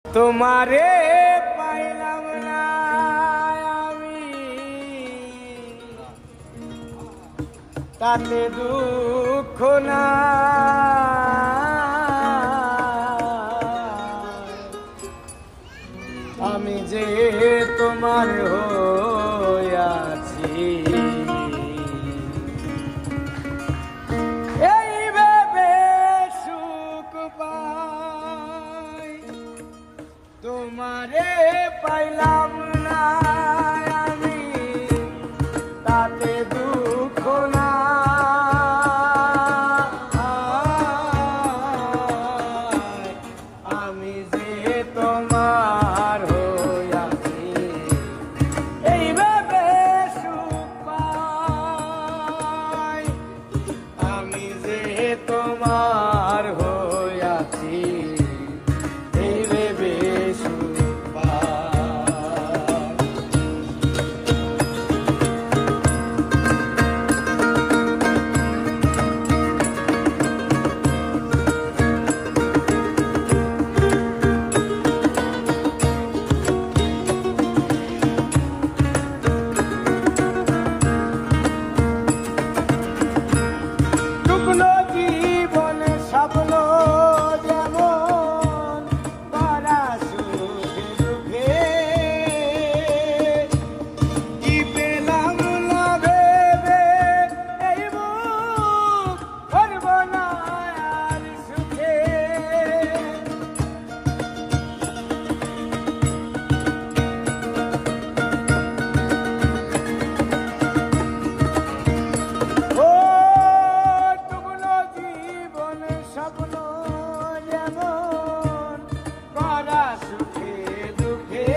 তোমারে পাইলাম না আমি, তাতে দুঃখ না। আমি যে তোমার হইয়াছি, এই ভেবে সুখ পাই। তোমারে পাইলাম না আমি, তাতে দুঃখ না। আমি যে তোমার হইয়াছি, এই ভেবে সুখ পাই। আমি যে তোমার হইয়াছি, এই ভেবে সুখ পাই। শুকনো জীবনে স্বপ্ন যেমন করা সুখে দুঃখে, কি পেলাম না ভেবে এই বুক ভরব না আর সুখে। ও টুকনো জীবনে স্বপ্ন যেমন করা সুখে দুঃখে,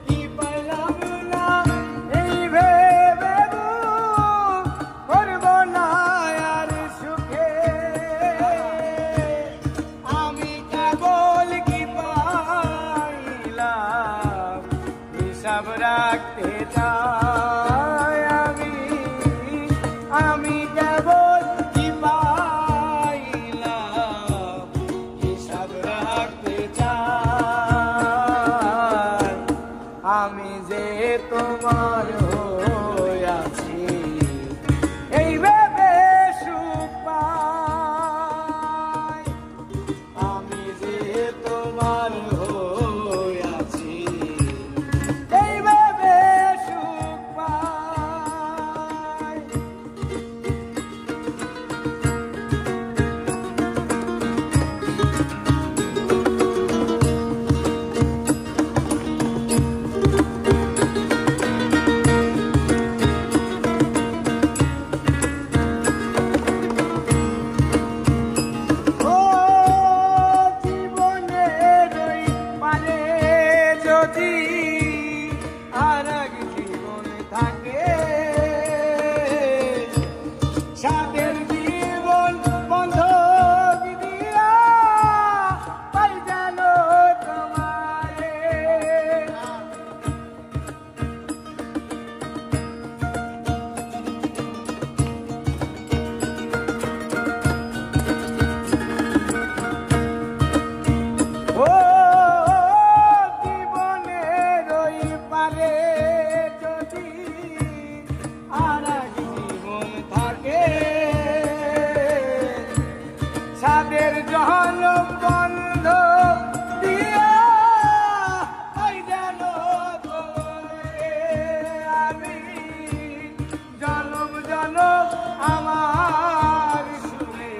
কি পাইলাম না এই ভেবে বুক ভরব না আর সুখে। আমি কেবল কি পাইলাম হিসাব রাখতে চাই। আমি কেবল কি পাইলাম হিসাব রাখতে চাই। আমি যে তোমার হইয়াছি, এই ভেবে সুখ পাই। আমি যে তোমার হইয়াছি, এই ভেবে সুখ পাই। ও জীবনের ওই পারে যদি আর এক জীবন থাকে, সাদের জীবন বন্ধক দিয়া পাই যেন তোমারে। ও জীবনের ওই পারে যদি আর এক জীবন থাকে, সাদের জনম বন্ধ দিয়া ওই যেন তোমারে। আমি জনম জনম আমার সুরে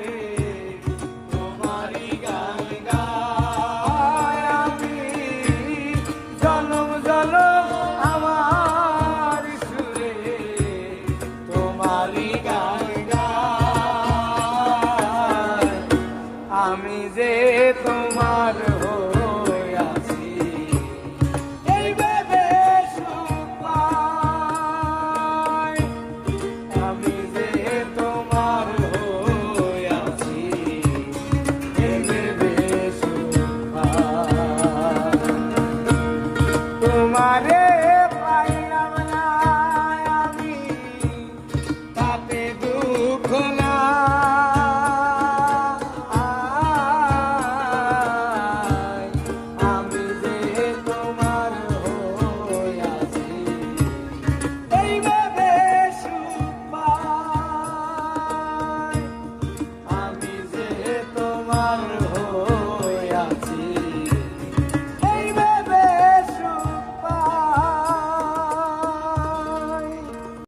তোমারই গান গাই। আমি জনম জনম আমার সুরে তোমারই গান গাই। আমি যে তোমার